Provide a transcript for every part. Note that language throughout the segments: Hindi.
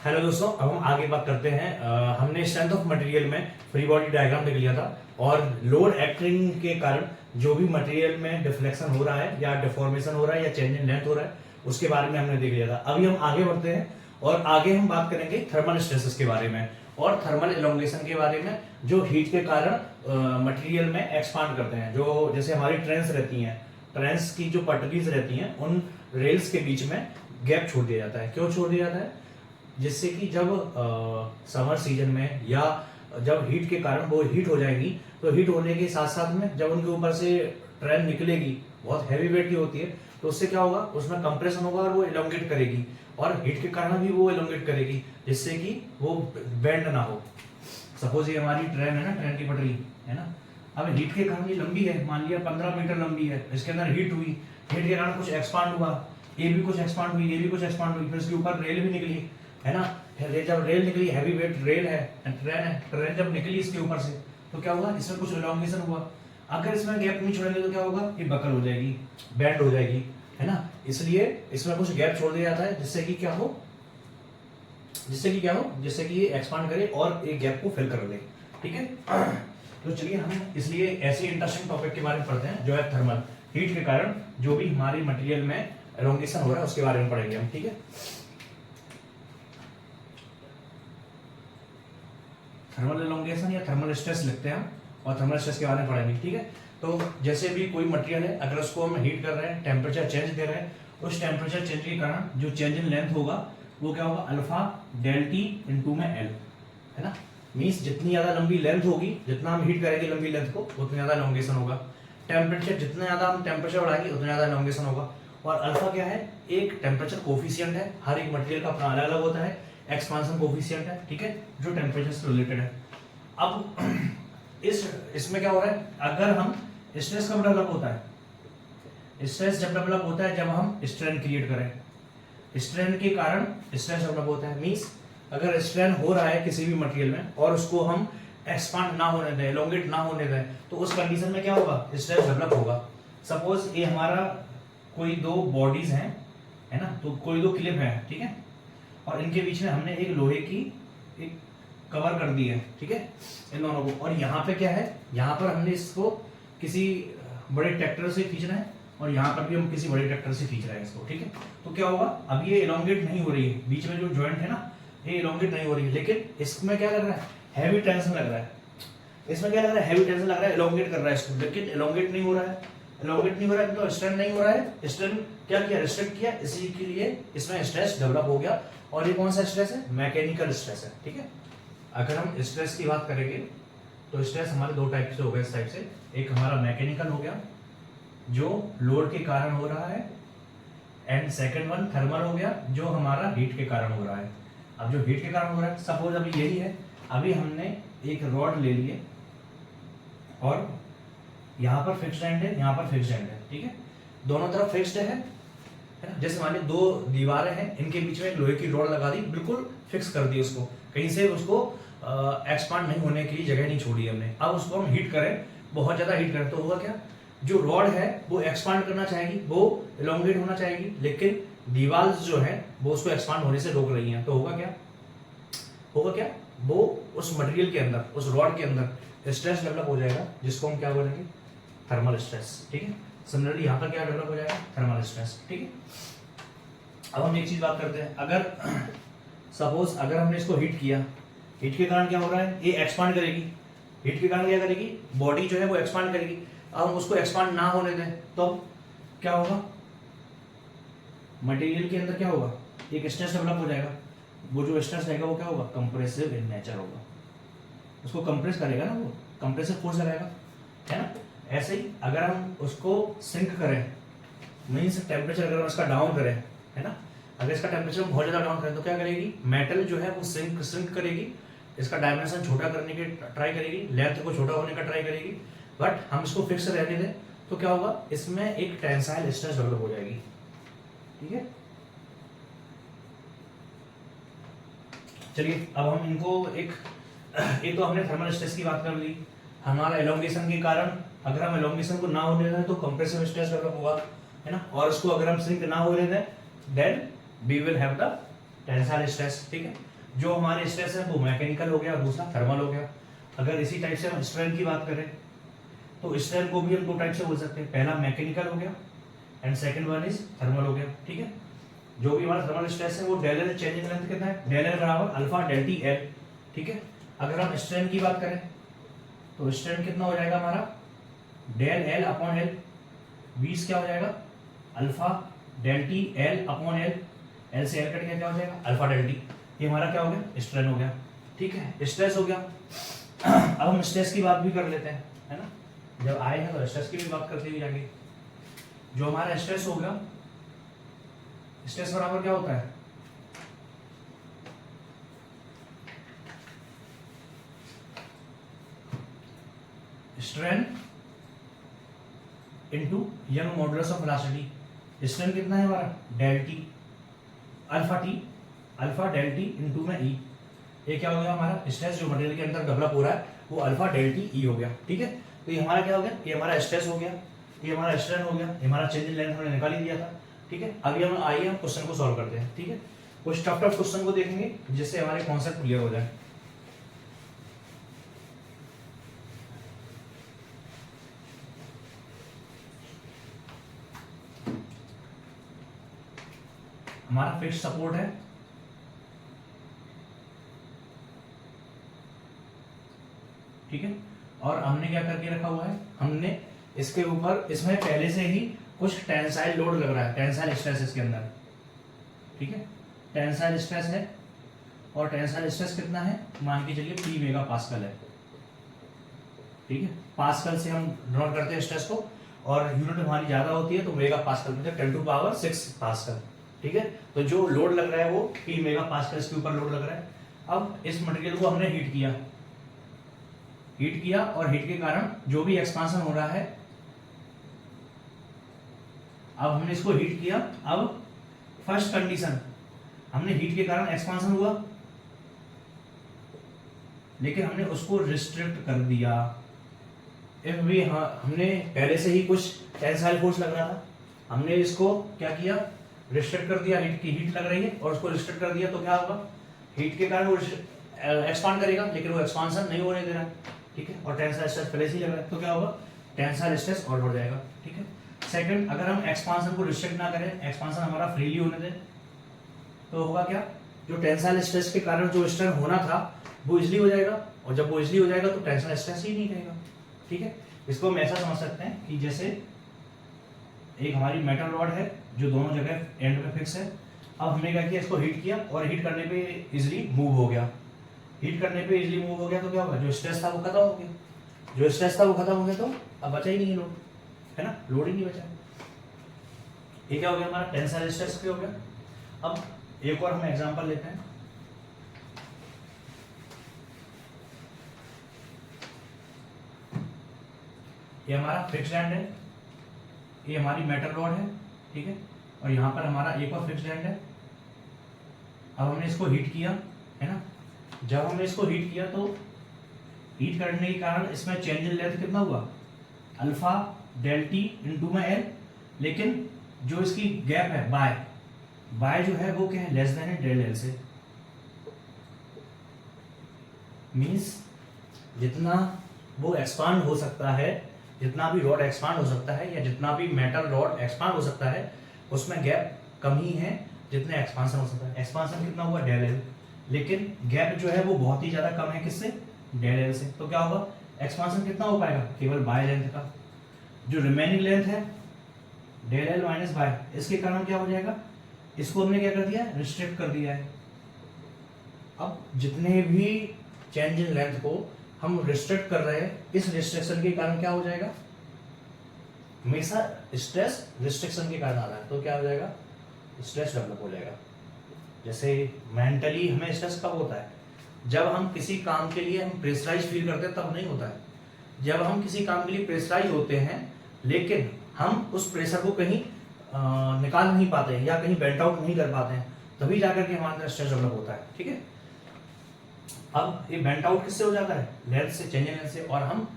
हेलो दोस्तों, अब हम आगे बात करते हैं। हमने स्ट्रेंथ ऑफ मटेरियल में फ्री बॉडी डायग्राम देख लिया था और लोड एक्टिंग के कारण जो भी मटेरियल में डिफ्लेक्शन हो रहा है या डिफॉर्मेशन हो रहा है या चेंज इन लेंथ हो रहा है उसके बारे में हमने देख लिया था। अभी हम आगे बढ़ते हैं और आगे हम बात करेंगे थर्मल स्ट्रेसेस के बारे में और थर्मल एलोंगेशन के बारे में, जो हीट के कारण मटेरियल में एक्सपांड करते हैं। जो जैसे हमारी ट्रेन्स रहती हैं, ट्रेन्स की जो पटरीज रहती हैं उन रेल्स के बीच में गैप छोड़ दिया जाता है। क्यों छोड़ दिया जाता है? जिससे कि जब समर सीजन में या जब हीट के कारण वो हीट हो जाएगी तो हीट होने के साथ साथ में जब उनके ऊपर से ट्रेन निकलेगी, बहुत हैवी वेट की होती है, तो उससे क्या होगा, उसमें कंप्रेशन होगा और वो एलोंगेट करेगी और हीट के कारण भी वो एलोंगेट करेगी जिससे कि वो बेंड ना हो। सपोज ये हमारी ट्रेन है ना, ट्रेन की पटरी है ना, अब हीट के कारण ये लंबी है, मान लिया 15 मीटर लंबी है, इसके अंदर हीट हुई, हीट के कारण कुछ एक्सपांड हुआ, ये भी कुछ एक्सपांड हुई, ये भी कुछ एक्सपांड हुई, फिर इसके ऊपर रेल भी निकली है ना। जब रेल निकली, हैवी वेट रेल है, ट्रेन जब निकली इसके ऊपर से तो क्या हुआ, इसमें कुछ एलोंगेशन हुआ। अगर इसमें गैप नहीं छोड़ेंगे तो क्या होगा, ये बकल हो जाएगी, बेंड हो जाएगी, है ना। इसलिए इसमें कुछ गैप छोड़ दिया जाता है जिससे कि क्या हो, जिससे कि ये एक्सपांड करे और एक गैप को फिल कर दे। ठीक है, तो चलिए हम इसलिए ऐसे इंटरेस्टिंग टॉपिक के बारे में पढ़ते हैं जो है थर्मल, हीट के कारण जो भी हमारी मटेरियल में एलोंगेशन हो रहा है उसके बारे में पढ़ेंगे हम। ठीक है, थर्मल एलोंगेशन या थर्मल स्ट्रेस लिखते हैं हम और थर्मल स्ट्रेस के बारे में पढ़ेंगे। ठीक है, तो जैसे भी कोई मटेरियल है, अगर उसको हम हीट कर रहे हैं, टेम्परेचर चेंज दे रहे हैं, उस टेम्परेचर चेंज के कारण जो चेंज इन लेंथ होगा वो क्या होगा, अल्फा डेल टी इंटू में एल, है ना। मीन्स जितनी ज्यादा लंबी लेंथ होगी, जितना हम हीट करेंगे लंबी लेंथ को, उतना ज्यादा एलोंगेशन होगा। टेम्परेचर जितना ज्यादा हम टेम्परेचर बढ़ाएंगे उतना ज्यादा एलोंगेशन होगा। और अल्फा क्या है, एक टेम्परेचर कोफिशिएंट है, हर एक मटेरियल का अपना अलग अलग होता है, एक्सपांशन कोफिशिएंट है, ठीक है, जो टेम्परेचर से रिलेटेड है। अब इसमें क्या हो रहा है, अगर हम स्ट्रेस कब डेवलप होता है, स्ट्रेस जब डेवलप होता है जब हम स्ट्रेन क्रिएट करें, स्ट्रेन के कारण स्ट्रेस डेवलप होता है। मींस अगर स्ट्रेन हो रहा है किसी भी मटेरियल में और उसको हम एक्सपांड ना होने दें, एलोंगेट ना होने दें, तो उस कंडीशन में क्या होगा, स्ट्रेस डेवलप होगा। सपोज ये हमारा कोई दो बॉडीज हैं, है ना, तो कोई दो क्लिप है, ठीक है, और इनके बीच में हमने एक लोहे की एक कवर कर दी है, ठीक है, इन दोनों को। और यहाँ पे क्या है, यहाँ पर हमने इसको किसी बड़े ट्रैक्टर से खींचना है और यहाँ पर भी हम किसी बड़े ट्रैक्टर से खींच रहे हैं इसको, ठीक है। तो क्या होगा, अब ये एलोंगेट नहीं हो रही है, बीच में जो जॉइंट है ना ये एलोंगेट नहीं हो रही है, लेकिन इसमें क्या लग रहा है, हैवी टेंशन लग रहा है, इसमें क्या लग रहा है, हैवी टेंशन लग रहा है, एलोंगेट कर रहा है इसको, लेकिन एलोंगेट नहीं हो रहा है, एलोंगेट नहीं हो रहा है तो स्ट्रेन नहीं हो रहा है। स्ट्रेन क्या किया, रिस्ट्रिक्ट किया, इसी के लिए इसमें स्ट्रेस डेवलप हो गया। और ये कौन सा स्ट्रेस है, मैकेनिकल स्ट्रेस है, ठीक है। अगर हम स्ट्रेस की बात करेंगे तो स्ट्रेस हमारे दो टाइप से हो गए इस टाइप से, एक हमारा मैकेनिकल हो गया जो लोड के कारण हो रहा है, एंड सेकंड वन थर्मल हो गया जो हमारा हीट के कारण हो रहा है। अब जो हीट के कारण हो रहा है, सपोज अभी यही है, अभी हमने एक रॉड ले लिए और यहाँ पर फिक्स्ड एंड है, यहाँ पर फिक्स्ड एंड है, ठीक है, दोनों तरफ फिक्स्ड है ना। जैसे मान ली दो दीवारें हैं, इनके बीच में एक लोहे की रॉड लगा दी, बिल्कुल फिक्स कर दी उसको, कहीं से उसको एक्सपांड नहीं होने की जगह नहीं छोड़ी हमने। अब उसको हम हीट करें, बहुत ज्यादा हीट करें तो होगा क्या, जो रॉड है वो एक्सपांड करना चाहेगी, वो एलोंगेट होना चाहेगी, लेकिन दीवार जो है वो उसको एक्सपांड होने से रोक रही है। तो होगा क्या, वो उस मटेरियल के अंदर, उस रॉड के अंदर स्ट्रेस डेवलप हो जाएगा जिसको हम क्या बोलेंगे, थर्मल स्ट्रेस, ठीक है। सिमिलरली यहाँ पर क्या डेवलप हो जाएगा, थर्मल स्ट्रेस, ठीक है। अब हम एक चीज बात करते हैं, अगर सपोज अगर हमने इसको हीट किया, हीट के कारण क्या हो रहा है, ये एक्सपांड करेगी, हीट के कारण क्या करेगी, बॉडी जो है वो एक्सपांड करेगी। अब हम उसको एक्सपांड ना होने दें तो क्या होगा, मटेरियल के अंदर क्या होगा, एक स्ट्रेस डेवलप हो जाएगा। वो जो स्ट्रेस रहेगा वो क्या होगा, कंप्रेसिव इन नेचर होगा, उसको कंप्रेस करेगा ना, वो कंप्रेसिव फोर्स लगाएगा, है ना। ऐसे ही अगर हम उसको सिंक करें, मीन्स टेम्परेचर अगर हम इसका डाउन करें, है ना, अगर इसका टेम्परेचर बहुत ज्यादा डाउन करें तो क्या करेगी, मेटल जो है वो सिंक करेगी, इसका डायमेंशन छोटा करने की ट्राई करेगी, लेंथ को छोटा होने का ट्राई करेगी, बट हम इसको फिक्स रहने दें तो क्या होगा, इसमें एक टेंसाइल स्ट्रेस डेवलप हो जाएगी, ठीक है। चलिए अब हम इनको एक तो हमने थर्मल स्ट्रेस की बात कर ली, हमारा एलोंगेशन के कारण, अगर हम एलोंगेशन को ना होने दें तो कंप्रेसिव स्ट्रेस डेवलप होगा, है ना, और उसको अगर हम सिंक ना होने दें then we will have the tensile stress, ठीक है। जो हमारे स्ट्रेस है वो मैकेनिकल हो गया और दूसरा थर्मल हो गया। अगर इसी टाइप से हम स्ट्रेन की बात करें तो स्ट्रेन को भी हम दो टाइप से बोल सकते हैं, पहला मैकेनिकल हो गया and second one is thermal हो गया। ठीक है, जो भी हमारा थर्मल स्ट्रेस है वो del L change in length कितना है, डेल एल बराबर अल्फा डेल टी एल। ठीक है, अगर हम स्ट्रेन की बात करें तो स्ट्रेन कितना हो जाएगा हमारा, डेल एल अपॉन एल, 20 क्या हो जाएगा alpha del T L upon L, L से एल कट गया क्या हो जाएगा अल्फा डेल टी। ये हमारा क्या हो गया स्ट्रेन हो गया। ठीक है, स्ट्रेस हो गया। अब हम स्ट्रेस की बात भी कर लेते हैं, है ना, जब आए हैं तो स्ट्रेस की भी बात करते हुए जाएंगे। जो हमारा स्ट्रेस हो गया, स्ट्रेस बराबर क्या होता है, strain into young modulus of velocity. Strain कितना है हमारा del T alpha del T into में ई। ये क्या हो गया हमारा स्ट्रेस जो मटेरियल के अंदर डेवलप हो रहा है वो अल्फा डेल टी ई हो गया। ठीक है, तो ये हमारा क्या हो गया, ये हमारा स्ट्रेस हो गया, ये हमारा स्ट्रेन हो गया, ये हमारा चेंज इन लेंथ हमने निकाल ही दिया था। ठीक है, अभी हम आइए हम क्वेश्चन को सॉल्व करते हैं। ठीक है, कुछ टफ क्वेश्चन को देखेंगे जिससे हमारे कॉन्सेप्ट क्लियर हो जाए। हमारा फिक्स सपोर्ट है, ठीक है, और हमने क्या करके रखा हुआ है, हमने इसके ऊपर इसमें पहले से ही कुछ टेंसाइल लोड लग रहा है, टेंसाइल स्ट्रेस इसके अंदर। ठीक है, टेंसाइल स्ट्रेस है और टेंसाइल स्ट्रेस कितना है, मान के चलिए P मेगा पास्कल है। ठीक है, पास्कल से हम नोट करते हैं स्ट्रेस को और यूनिट हमारी ज्यादा होती है तो मेगा पास्कल में 10⁻⁶ पास्कल। ठीक है, तो जो लोड लग रहा है वो P मेगा पास्कल इसके ऊपर लोड लग रहा है। अब इस मटेरियल को हमने हीट किया और हीट के कारण जो भी एक्सपांशन हो रहा है, अब हमने इसको हीट किया। अब फर्स्ट कंडीशन, हमने हीट के कारण एक्सपांशन हुआ लेकिन हमने उसको रिस्ट्रिक्ट कर दिया। इफ भी हमने पहले से ही कुछ टेंसाइल फोर्स लग रहा था, हमने इसको क्या किया, रिस्ट्रिक्ट कर दिया। हीट लग रही है और उसको रिस्ट्रिक्ट कर दिया तो क्या होगा, हीट के कारण वो एक्सपांड करेगा लेकिन वो एक्सपांशन नहीं होने दे रहा है। ठीक है, और टेंसाइल स्ट्रेस पहले से ही लग रहा है तो क्या होगा, टेंसाइल स्ट्रेस और बढ़ जाएगा। ठीक है, सेकंड, अगर हम एक्सपांशन को रिस्ट्रिक्ट ना करें, एक्सपांशन हमारा फ्रीली होने दें तो होगा क्या, जो टेंसाइल स्ट्रेस के कारण जो स्ट्रेन होना था वो इजीली हो जाएगा, और जब वो इजीली हो जाएगा तो टेंसाइल स्ट्रेस ही नहीं रहेगा। ठीक है, इसको हम ऐसा समझ सकते हैं कि जैसे एक हमारी मेटल रॉड है जो दोनों जगह एंड पे फिक्स है। अब हमने क्या किया, इसको हीट किया और हीट करने पे इजीली मूव हो गया। हीट करने पे इजीली मूव हो गया तो क्या होगा, जो स्ट्रेस था वो खत्म हो गया, जो स्ट्रेस था वो खत्म हो गया तो अब बचा ही नहीं लोड, है ना, लोड ही नहीं बचा। ये क्या हो गया हमारा टेंसाइल स्ट्रेस हो गया। अब एक और हम एग्जांपल लेते हैं। ये हमारा फिक्स्ड एंड है, ये हमारी मेटल रॉड है। ठीक है, और यहाँ पर हमारा एक और फिक्स्ड एंड है। अब हमने इसको हीट किया, है ना, जब हमने इसको हीट किया तो हीट करने के कारण इसमें चेंज इन लेंथ कितना हुआ, अल्फा डेल टी इनटू में एल, लेकिन जो इसकी गैप है बाय जो है वो क्या है, लेस देन है डेल एल से। मींस जितना वो एक्सपांड हो सकता है, जितना भी रॉड एक्सपांड हो सकता है या जितना भी मेटल रॉड एक्सपांड हो सकता है उसमें गैप कम ही है जितने एक्सपांशन हो सकता है। एक्सपांशन कितना हुआ डेल एल, लेकिन गैप जो है वो बहुत ही ज्यादा कम है किससे, डेल एल से। तो क्या होगा, एक्सपांशन कितना हो पाएगा, केवल बाय लेंथ का। जो रिमेनिंग लेंथ है डेल एल माइनस बाय, इसके कारण क्या हो जाएगा, इसको हमने क्या कर दिया, रिस्ट्रिक्ट कर दिया है। अब जितने भी चेंज इन लेंथ को हम रिस्ट्रिक्ट कर रहे हैं, इस रिस्ट्रिक्शन के कारण क्या हो जाएगा, हमेशा स्ट्रेस रिस्ट्रिक्शन के कारण आ रहा है तो क्या हो जाएगा, स्ट्रेस डेवलप हो जाएगा। जैसे मेंटली हमें स्ट्रेस कब होता है, जब हम किसी काम के लिए हम प्रेशराइज फील करते हैं तब नहीं होता है। जब हम किसी काम के लिए प्रेशराइज होते हैं लेकिन हम उस प्रेशर को कहीं निकाल नहीं पाते हैं या कहीं बेंट आउट नहीं कर पाते हैं, तभी जाकर के हमारे अंदर स्ट्रेस डेवलप होता है। ठीक है, अब ये बेंट आउट किससे हो जाता है, लेंथ से, चेंज इन लेंथ से। और हम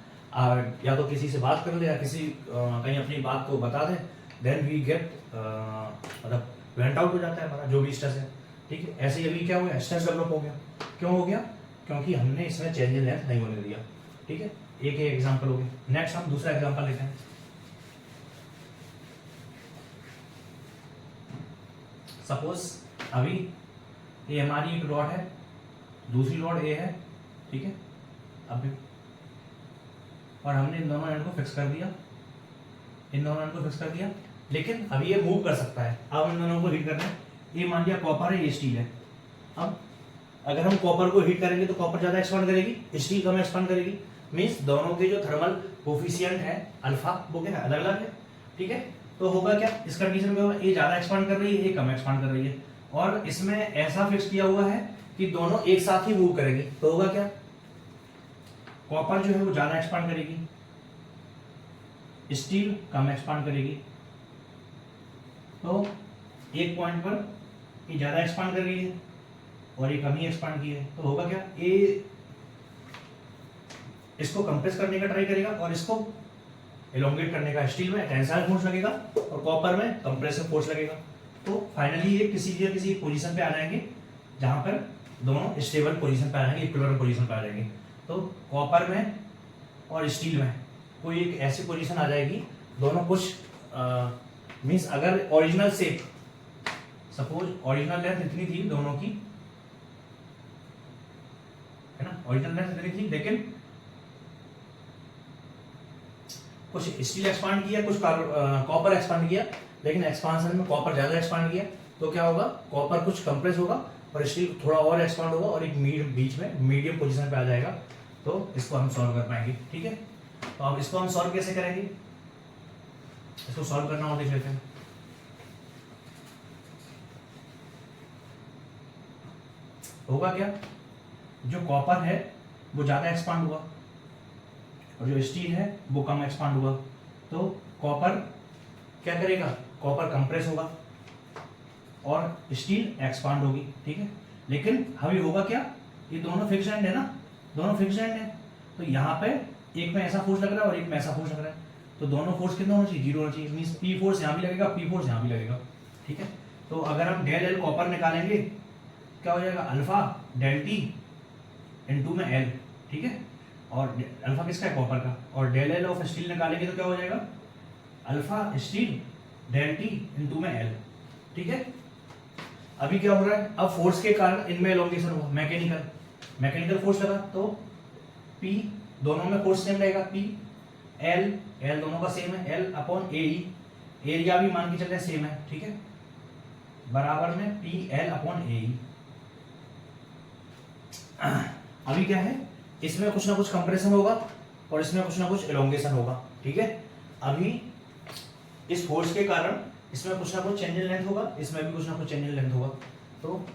या तो किसी से बात कर ले या किसी कहीं अपनी बात को बता दें, देन वी गेट मतलब बेंट आउट हो जाता है हमारा जो भी स्ट्रेस है। ठीक है। ऐसे ही अभी क्या हो गया, स्ट्रेस डेवलप हो गया। क्यों हो गया? क्योंकि हमने इसमें चेंज इन लेंथ नहीं होने दिया। ठीक है, एक एग्जांपल हो गया। नेक्स्ट हम दूसरा एग्जांपल लेते हैं। सपोज अभी ये हमारी एक रॉड है, दूसरी रॉड ए है, ठीक है। अभी और हमने इन दोनों एंड को फिक्स कर दिया, इन दोनों एंड को फिक्स कर दिया, लेकिन अभी ये मूव कर सकता है। अब इन दोनों को हीट करना है। ये मान लिया कॉपर है, ये स्टील है। अब अगर हम कॉपर को हीट करेंगे तो कॉपर ज्यादा एक्सपांड करेगी, स्टील कम एक्सपांड करेगी। मींस दोनों के जो थर्मल कोफिशिएंट है अल्फा वो क्या है, अलग अलग है। ठीक है, तो होगा क्या इस कंडीशन में, ये ज्यादा एक्सपांड कर रही है, ये कम एक्सपांड कर रही है। और इसमें ऐसा फिक्स किया हुआ है कि दोनों एक साथ ही मूव करेंगे। तो होगा क्या, कॉपर जो है वो ज्यादा एक्सपांड करेगी, स्टील कम एक्सपांड करेगी। तो एक पॉइंट पर ये ज्यादा एक्सपांड कर रही है और ये कम ही एक्सपांड की है। तो होगा क्या, ये इसको कंप्रेस करने का ट्राई करेगा और इसको एलोंगेट करने का। स्टील में टेंसाइल फोर्स लगेगा और कॉपर में कंप्रेसिव फोर्स लगेगा। तो फाइनली ये किसी पोजीशन पे आ जाएंगे जहां पर दोनों स्टेबल पोजीशन पे आ जाएंगे, इक्विलिब्रियम पोजीशन पे आ जाएंगे। तो कॉपर में और स्टील में कोई एक ऐसी पोजीशन आ जाएगी, दोनों कुछ मींस अगर original shape, suppose original length इतनी थी दोनों की, है ना, ओरिजिनल लेंथ इतनी थी, लेकिन कुछ स्टील एक्सपांड किया, कुछ कॉपर एक्सपांड किया, लेकिन एक्सपांशन में कॉपर ज्यादा एक्सपांड किया। तो क्या होगा, कॉपर कुछ कंप्रेस होगा और स्टील थोड़ा और एक्सपांड होगा और एक बीच में मीडियम पोजीशन पे आ जाएगा। तो इसको हम सॉल्व कर पाएंगे। ठीक है, तो अब इसको हम सॉल्व कैसे करेंगे, इसको सॉल्व करना और देख लेते हैं। होगा क्या, जो कॉपर है वो ज्यादा एक्सपांड हुआ और जो स्टील है वो कम एक्सपांड हुआ। तो कॉपर क्या करेगा, कॉपर कंप्रेस होगा और स्टील एक्सपांड होगी। ठीक है, लेकिन अभी होगा क्या, ये दोनों फिक्स्ड एंड है ना, दोनों फिक्स्ड एंड है। तो यहाँ पे एक में ऐसा फोर्स लग रहा है और एक में ऐसा फोर्स लग रहा है। तो दोनों फोर्स कितना होना चाहिए, 0 होना चाहिए। मींस पी फोर्स यहाँ भी लगेगा, पी फोर्स यहाँ भी लगेगा। ठीक है, तो अगर हम डेल एल कॉपर निकालेंगे क्या हो जाएगा, अल्फा डेल टी इनटू में एल। ठीक है, और अल्फा किसका है, कॉपर का। और डेल एल ऑफ स्टील निकालेंगे तो क्या हो जाएगा, alpha steel del T into में एल। ठीक है, अभी क्या हो रहा है, अब फोर्स के कारण इनमें एलोंगेशन हुआ, मैकेनिकल फोर्स लगा। तो P दोनों में फोर्स सेम रहेगा, P L दोनों का सेम है, L अपॉन AE। एरिया भी मान के चल रहे सेम है। ठीक है, बराबर में PL अपॉन AE। अभी क्या है, इसमें कुछ ना कुछ कंप्रेशन होगा और इसमें कुछ ना कुछ एलोंगेशन होगा। ठीक है, अभी इस फोर्स के कारण इसमें कुछ ना कुछ चेंज इन लेंथ होगा, इसमें भी कुछ ना कुछ चेंज इन लेंथ होगा। तो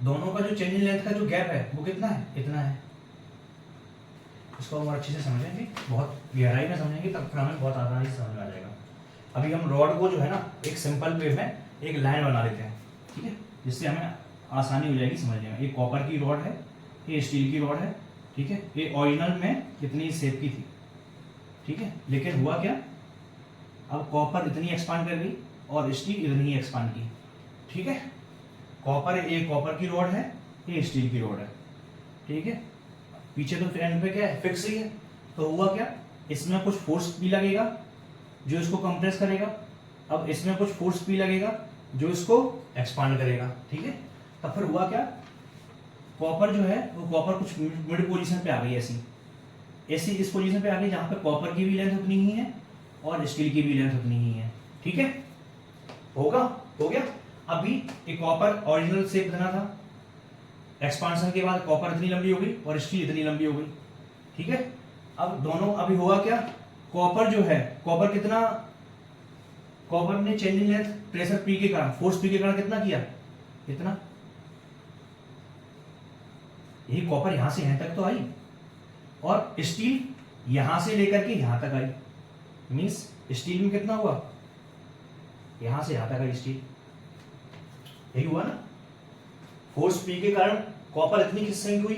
दोनों का जो चेंज इन लेंथ का जो गैप है वो कितना है, इतना है। इसको हम अच्छे से समझेंगे, बहुत गहराई में समझेंगे, तब फिर हमें बहुत आसानी से समझ में आ जाएगा। अभी हम रॉड को जो है ना एक सिंपल वे में एक लाइन बना लेते हैं। ठीक है, जिससे हमें आसानी हो जाएगी समझने में। ये कॉपर की रॉड है, ये स्टील की रॉड है। ठीक है, ये ओरिजिनल में इतनी शेप की थी। ठीक है, लेकिन हुआ क्या, अब कॉपर इतनी एक्सपांड कर गई और स्टील इतनी ही एक्सपांड की। ठीक है, कॉपर, ये कॉपर की रॉड है, ये स्टील की रॉड है। ठीक है, पीछे तो एंड पे क्या है, फिक्स ही है। तो हुआ क्या, इसमें कुछ फोर्स भी लगेगा जो इसको कंप्रेस करेगा, अब इसमें कुछ फोर्स भी लगेगा जो इसको एक्सपांड करेगा। ठीक है, तब फिर हुआ क्या, कॉपर जो है वो कॉपर कुछ मिड पोजीशन पे आ गई, ऐसी इस पोजीशन पे आ गई जहां पे कॉपर की भी लेंथ उतनी ही है और स्टील की भी लेंथ उतनी ही है। ठीक है, होगा, हो गया। अभी एक कॉपर ओरिजिनल शेप बना था, एक्सपांशन के बाद कॉपर इतनी लंबी हो गई और स्टील इतनी लंबी हो गई। ठीक है, अब दोनों, अभी हुआ क्या, कॉपर जो है, कॉपर कितना, कॉपर ने change in length pressure P के कारण, फोर्स पी के कारण कितना किया, इतना। यही कॉपर यहां से यहां तक तो आई और स्टील यहां से लेकर के यहां तक आई। मींस स्टील में कितना हुआ, यहां से यहां तक आई स्टील। यही हुआ ना, फोर्स पी के कारण कॉपर इतनी खिसक हुई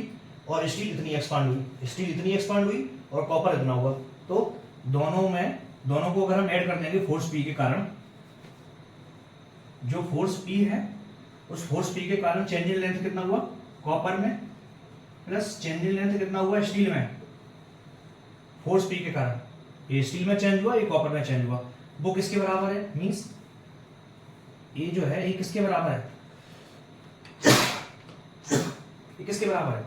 और स्टील इतनी एक्सपांड हुई, स्टील इतनी एक्सपांड हुई और कॉपर इतना हुआ। तो दोनों को अगर हम ऐड कर देंगे फोर्स पी के कारण, जो फोर्स पी है उस फोर्स पी के कारण चेंज इन लेंथ कितना हुआ कॉपर में, प्लस चेंज इन लेंथ कितना हुआ स्टील में, फोर्स पी के कारण। ये स्टील में चेंज हुआ, ये कॉपर में चेंज हुआ। वो किसके बराबर है, मींस ये जो है ये किसके बराबर है, ये किसके बराबर है,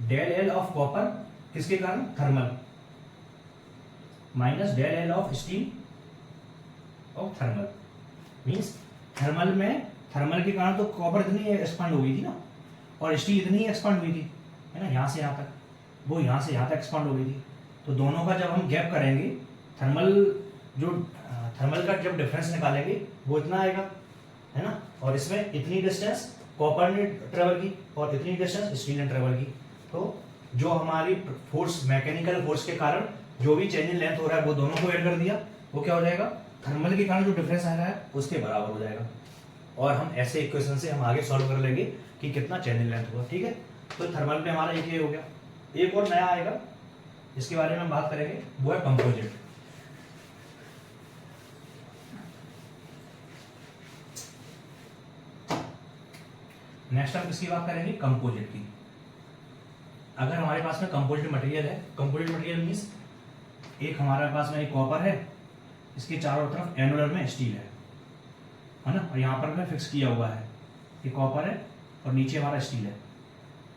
डेल एल ऑफ कॉपर किसके कारण, thermal, minus del L of steel of thermal. Means thermal के कारण तो कॉपर इतनी एक्सपांड हो गई थी ना, और स्टील इतनी एक्सपांड हुई थी, है ना, यहां से यहां तक, वो यहां से यहां तक एक्सपांड हो गई थी। तो दोनों का जब हम गैप करेंगे, थर्मल का जब डिफरेंस निकालेंगे वो इतना आएगा, है ना, और इसमें इतनी डिस्टेंस कॉपर ने ट्रेवल की और इतनी डिस्टेंस स्टील ने ट्रेवल की। तो जो हमारी फोर्स, मैकेनिकल फोर्स के कारण जो भी चेंज इन लेंथ हो रहा है वो दोनों को ऐड कर दिया, वो क्या हो जाएगा, थर्मल के कारण जो डिफरेंस आ रहा है उसके बराबर हो जाएगा। और हम ऐसे इक्वेशन से हम आगे सॉल्व कर लेंगे कि कितना चेंज इन लेंथ हुआ, ठीक है। तो थर्मल पे हमारा ये हो गया। एक और नया आएगा जिसके बारे में हम बात करेंगे, वो है कंपोजिट। नेक्स्ट हम किसकी बात करेंगे, कंपोजिट की। अगर हमारे पास में कंपोजिट मटेरियल है, कंपोजिट मटेरियल मींस एक हमारे पास में एक कॉपर है, इसके चारों तरफ एनुलर में स्टील है ना, और यहाँ पर में फिक्स किया हुआ है, ये कॉपर है और नीचे हमारा स्टील है,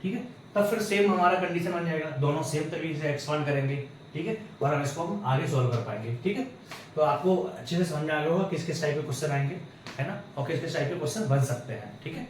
ठीक है। तब फिर सेम हमारा कंडीशन बन जाएगा, दोनों सेम तरीके से एक्सपांड करेंगे, ठीक है, और हम इसको हम आगे सॉल्व कर पाएंगे, ठीक है। तो आपको अच्छे से समझ में आ गया होगा किस किस टाइप के क्वेश्चन आएंगे, है ना, और किस किस टाइप के क्वेश्चन बन सकते हैं, ठीक है।